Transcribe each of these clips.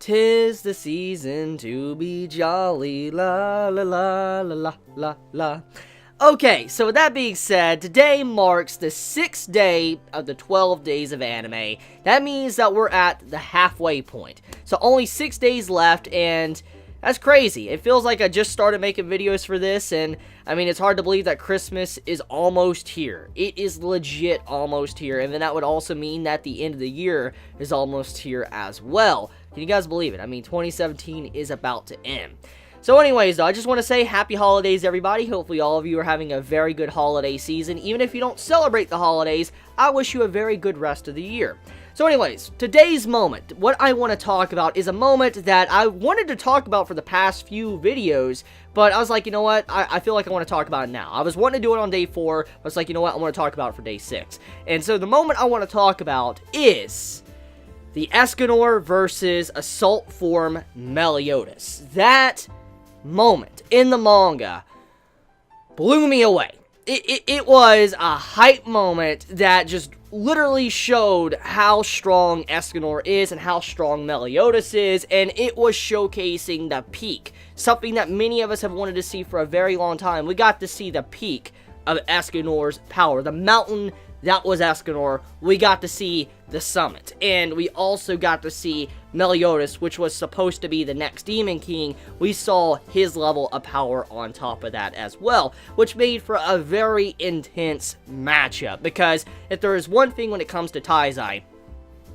'Tis the season to be jolly, la la la la la la la. Okay, so with that being said, today marks the 6th day of the 12 days of anime. That means that we're at the halfway point. So only 6 days left, and that's crazy. It feels like I just started making videos for this, and I mean, it's hard to believe that Christmas is almost here. It is legit almost here, and then that would also mean that the end of the year is almost here as well. Can you guys believe it? I mean, 2017 is about to end. So anyways, though, I just want to say happy holidays, everybody. Hopefully all of you are having a very good holiday season. Even if you don't celebrate the holidays, I wish you a very good rest of the year. So anyways, today's moment, what I want to talk about is a moment that I wanted to talk about for the past few videos, but I was like, you know what, I feel like I want to talk about it now. I was wanting to do it on day 4, but I was like, you know what, I want to talk about it for day 6. And so the moment I want to talk about is the Escanor versus Assault Form Meliodas. That moment in the manga blew me away. It was a hype moment that just literally showed how strong Escanor is and how strong Meliodas is, and it was showcasing the peak, something that many of us have wanted to see for a very long time. We got to see the peak of Escanor's power, the mountain that was Escanor. We got to see the summit, and we also got to see Meliodas, which was supposed to be the next Demon King. We saw his level of power on top of that as well, which made for a very intense matchup, because if there is one thing when it comes to Taizai,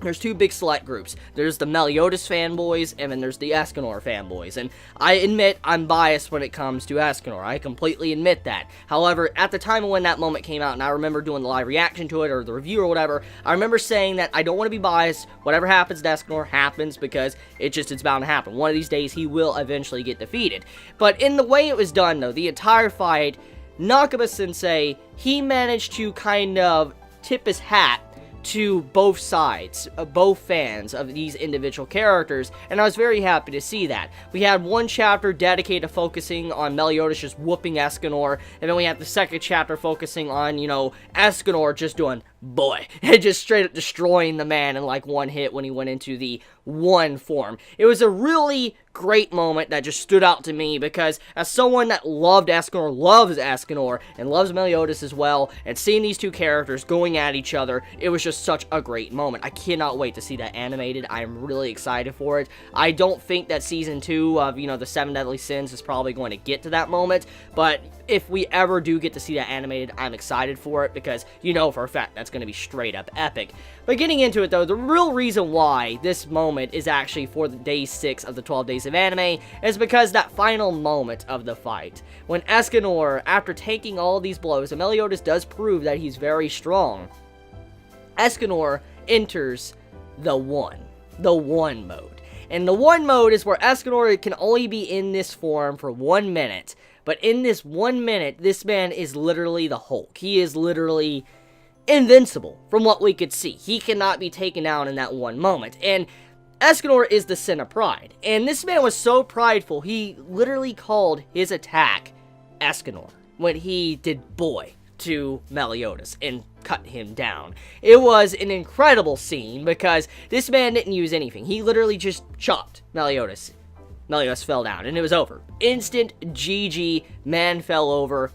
there's two big select groups. There's the Meliodas fanboys, and then there's the Escanor fanboys. And I admit I'm biased when it comes to Escanor. I completely admit that. However, at the time when that moment came out, and I remember doing the live reaction to it, or the review or whatever, I remember saying that I don't want to be biased. Whatever happens to Escanor happens, because it's bound to happen. One of these days, he will eventually get defeated. But in the way it was done, though, the entire fight, Nakaba-sensei, he managed to kind of tip his hat to both sides, both fans of these individual characters, and I was very happy to see that. We had one chapter dedicated to focusing on Meliodas just whooping Escanor, and then we had the second chapter focusing on, you know, Escanor just doing boy, and just straight up destroying the man in like one hit when he went into the one form. It was a really great moment that just stood out to me, because as someone that loved Escanor, loves Escanor, and loves Meliodas as well, and seeing these two characters going at each other, it was just such a great moment. I cannot wait to see that animated. I am really excited for it. I don't think that season 2 of, you know, the 7 Deadly Sins is probably going to get to that moment, but if we ever do get to see that animated, I'm excited for it, because you know for a fact that's going to be straight up epic. But getting into it, though, the real reason why this moment is actually for the day 6 of the 12 days of anime is because that final moment of the fight, when Escanor, after taking all these blows, and Meliodas does prove that he's very strong, Escanor enters the one mode. And the one mode is where Escanor can only be in this form for 1 minute. But in this 1 minute, this man is literally the Hulk. He is literally invincible from what we could see. He cannot be taken down in that one moment. And Escanor is the sin of pride. And this man was so prideful, he literally called his attack Escanor when he did boy to Meliodas and cut him down. It was an incredible scene, because this man didn't use anything. He literally just chopped Meliodas. Meliodas fell down, and it was over. Instant GG, man fell over,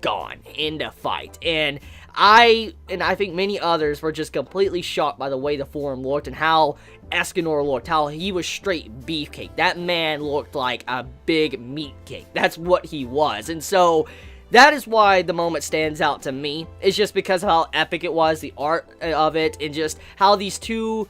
gone, end of fight. And I think many others were just completely shocked by the way the form looked, and how Escanor looked, how he was straight beefcake. That man looked like a big meat cake. That's what he was. And so that is why the moment stands out to me. It's just because of how epic it was, the art of it, and just how these two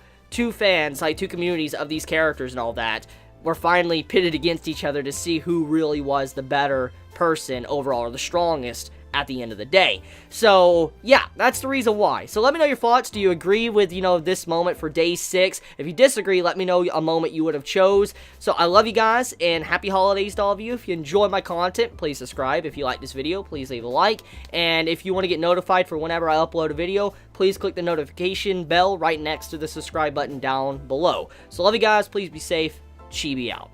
fans, like two communities of these characters and all that, were finally pitted against each other to see who really was the better person overall, or the strongest at the end of the day. So yeah, that's the reason why. So let me know your thoughts. Do you agree with, you know, this moment for day 6? If you disagree, let me know a moment you would have chose. So I love you guys, and happy holidays to all of you. If you enjoy my content, please subscribe. If you like this video, please leave a like. And if you want to get notified for whenever I upload a video, please click the notification bell right next to the subscribe button down below. So love you guys. Please be safe. Chibi out.